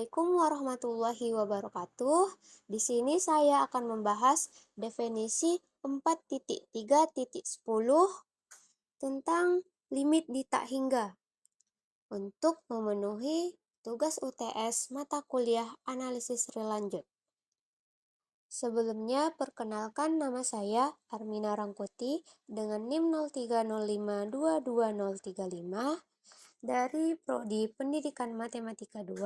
Assalamualaikum warahmatullahi wabarakatuh. Di sini saya akan membahas definisi 4.3.10 tentang limit di tak hingga untuk memenuhi tugas UTS mata kuliah analisis real lanjut. Sebelumnya, perkenalkan nama saya Armina Rangkuti dengan NIM 0305220035 dari Prodi Pendidikan Matematika 2,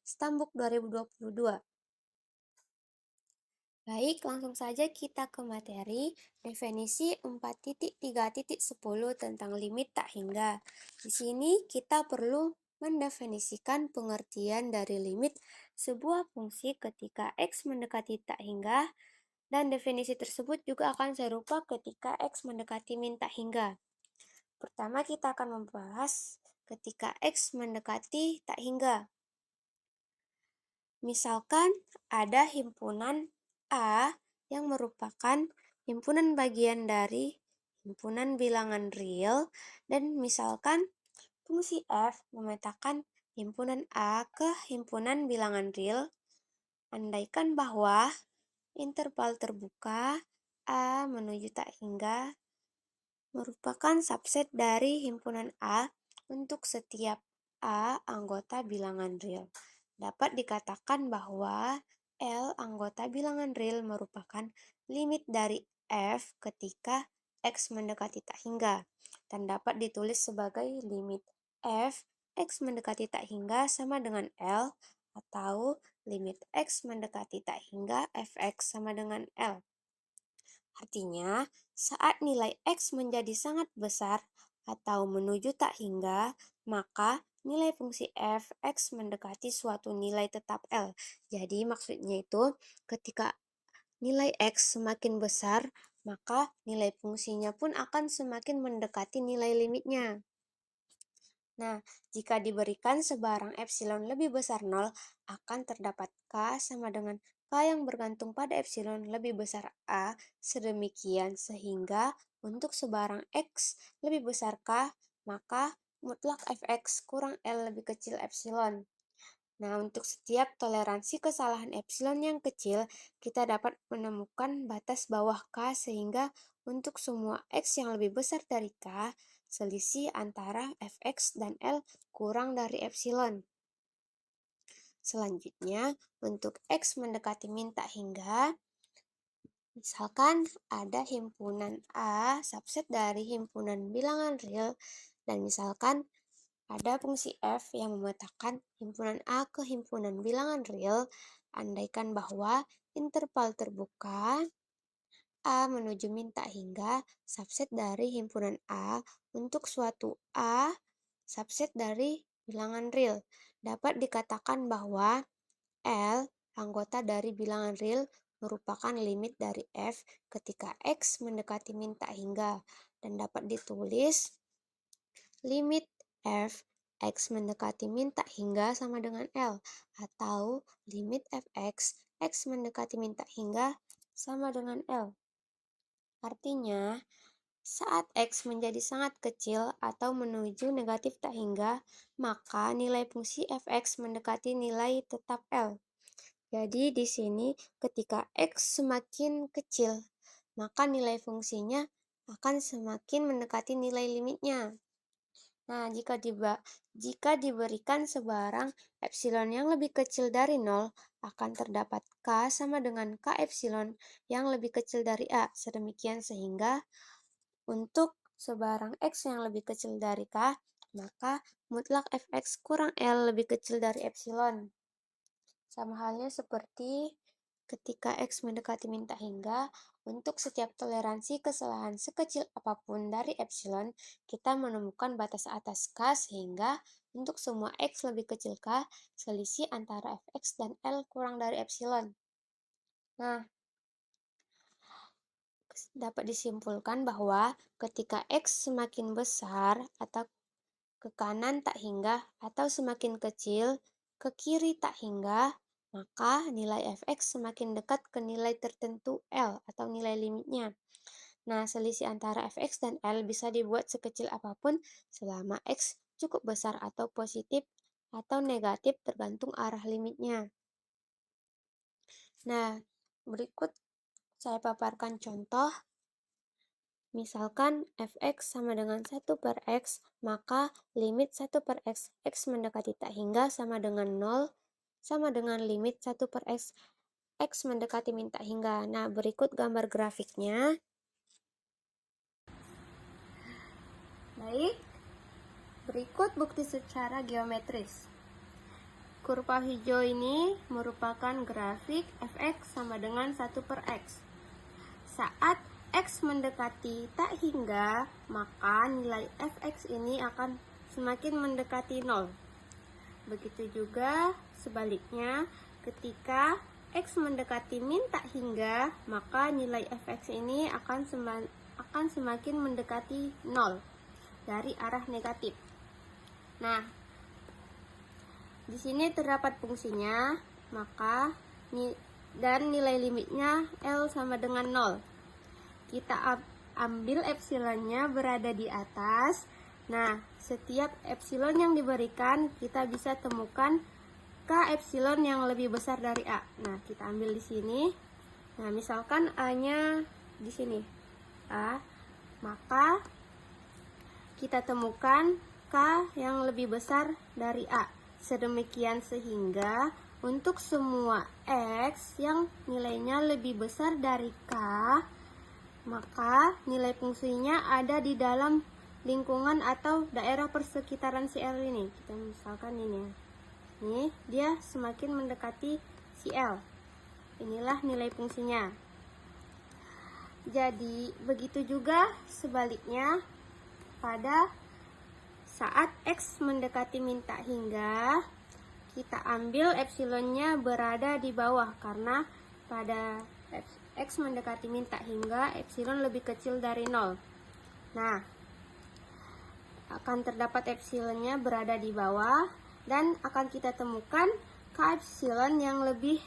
Stambuk 2022. Baik, langsung saja kita ke materi definisi 4.3.10 tentang limit tak hingga. Di sini kita perlu mendefinisikan pengertian dari limit sebuah fungsi ketika X mendekati tak hingga, dan definisi tersebut juga akan serupa ketika X mendekati min tak hingga. Pertama, kita akan membahas ketika X mendekati tak hingga. Misalkan ada himpunan A yang merupakan himpunan bagian dari himpunan bilangan real, dan misalkan fungsi f memetakan himpunan A ke himpunan bilangan real, andaikan bahwa interval terbuka A menuju tak hingga merupakan subset dari himpunan A untuk setiap A anggota bilangan real. Dapat dikatakan bahwa L anggota bilangan real merupakan limit dari F ketika X mendekati tak hingga, dan dapat ditulis sebagai limit F X mendekati tak hingga sama dengan L, atau limit X mendekati tak hingga Fx sama dengan L. Artinya, saat nilai X menjadi sangat besar atau menuju tak hingga, maka nilai fungsi f X mendekati suatu nilai tetap L. Jadi maksudnya itu, ketika nilai X semakin besar, maka nilai fungsinya pun akan semakin mendekati nilai limitnya. Nah, jika diberikan sebarang epsilon lebih besar 0, akan terdapat K sama dengan K yang bergantung pada epsilon lebih besar A, sedemikian sehingga untuk sebarang X lebih besar K, maka mutlak Fx kurang L lebih kecil epsilon. Nah, untuk setiap toleransi kesalahan epsilon yang kecil, kita dapat menemukan batas bawah K, sehingga untuk semua X yang lebih besar dari K, selisih antara Fx dan L kurang dari epsilon. Selanjutnya, untuk X mendekati min tak hingga, misalkan ada himpunan A subset dari himpunan bilangan real, dan misalkan ada fungsi f yang memetakan himpunan A ke himpunan bilangan real, andaikan bahwa interval terbuka A menuju min tak hingga subset dari himpunan A untuk suatu A subset dari bilangan real. Dapat dikatakan bahwa L anggota dari bilangan real merupakan limit dari f ketika X mendekati min tak hingga, dan dapat ditulis limit f X mendekati min tak hingga sama dengan L, atau limit Fx X mendekati min tak hingga sama dengan L. Artinya, saat X menjadi sangat kecil atau menuju negatif tak hingga, maka nilai fungsi Fx mendekati nilai tetap L. Jadi di sini ketika X semakin kecil, maka nilai fungsinya akan semakin mendekati nilai limitnya. Nah, jika diberikan sebarang epsilon yang lebih kecil dari 0, akan terdapat K sama dengan K epsilon yang lebih kecil dari A. Sedemikian sehingga untuk sebarang X yang lebih kecil dari K, maka mutlak Fx kurang L lebih kecil dari epsilon. Sama halnya seperti ketika X mendekati min tak hingga, untuk setiap toleransi kesalahan sekecil apapun dari epsilon, kita menemukan batas atas K, sehingga untuk semua X lebih kecil K, selisih antara Fx dan L kurang dari epsilon. Nah, dapat disimpulkan bahwa ketika X semakin besar atau ke kanan tak hingga, atau semakin kecil ke kiri tak hingga, maka nilai Fx semakin dekat ke nilai tertentu L atau nilai limitnya. Nah, selisih antara Fx dan L bisa dibuat sekecil apapun selama X cukup besar atau positif atau negatif tergantung arah limitnya. Nah, berikut saya paparkan contoh. Misalkan fx sama dengan 1/x, maka limit 1/x, x mendekati tak hingga sama dengan 0, sama dengan limit 1/x, x mendekati min tak hingga. Nah, berikut gambar grafiknya. Baik, berikut bukti secara geometris. Kurva hijau ini merupakan grafik fx sama dengan 1/x. Saat x mendekati tak hingga, maka nilai fx ini akan semakin mendekati 0. Begitu juga sebaliknya, ketika x mendekati min tak hingga, maka nilai fx ini akan semakin mendekati 0 dari arah negatif. Nah, di sini terdapat fungsinya, maka dan nilai limitnya L sama dengan 0. Kita ambil epsilonnya berada di atas. Nah, setiap epsilon yang diberikan, kita bisa temukan K epsilon yang lebih besar dari A. Nah, kita ambil di sini. Nah, misalkan A-nya di sini, A, maka kita temukan K yang lebih besar dari A. Sedemikian sehingga untuk semua X yang nilainya lebih besar dari K, maka nilai fungsinya ada di dalam lingkungan atau daerah persekitaran si L ini. Kita misalkan ini ya. Ini dia semakin mendekati si L. Inilah nilai fungsinya. Jadi begitu juga sebaliknya pada saat X mendekati min tak hingga, kita ambil epsilonnya berada di bawah karena pada X mendekati min tak hingga, epsilon lebih kecil dari 0. Nah, akan terdapat epsilonnya berada di bawah dan akan kita temukan K epsilon yang lebih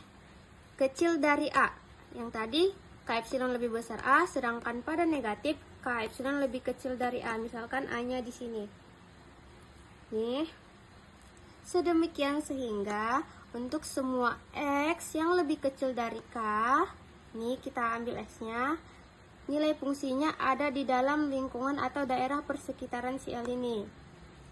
kecil dari A. Yang tadi K epsilon lebih besar A, sedangkan pada negatif K epsilon lebih kecil dari A. Misalkan A-nya di sini. Nih. Sedemikian sehingga untuk semua X yang lebih kecil dari K, ini kita ambil X-nya, nilai fungsinya ada di dalam lingkungan atau daerah persekitaran si L ini.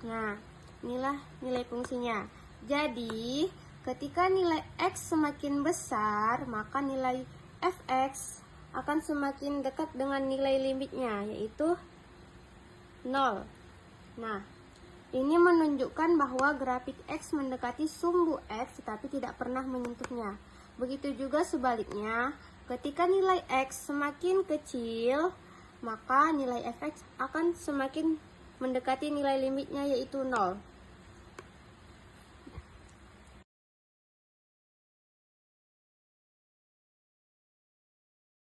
Nah, inilah nilai fungsinya. Jadi, ketika nilai X semakin besar, maka nilai fx akan semakin dekat dengan nilai limitnya, yaitu 0. Nah, ini menunjukkan bahwa grafik X mendekati sumbu X tetapi tidak pernah menyentuhnya. Begitu juga sebaliknya, ketika nilai X semakin kecil, maka nilai fx akan semakin mendekati nilai limitnya yaitu 0.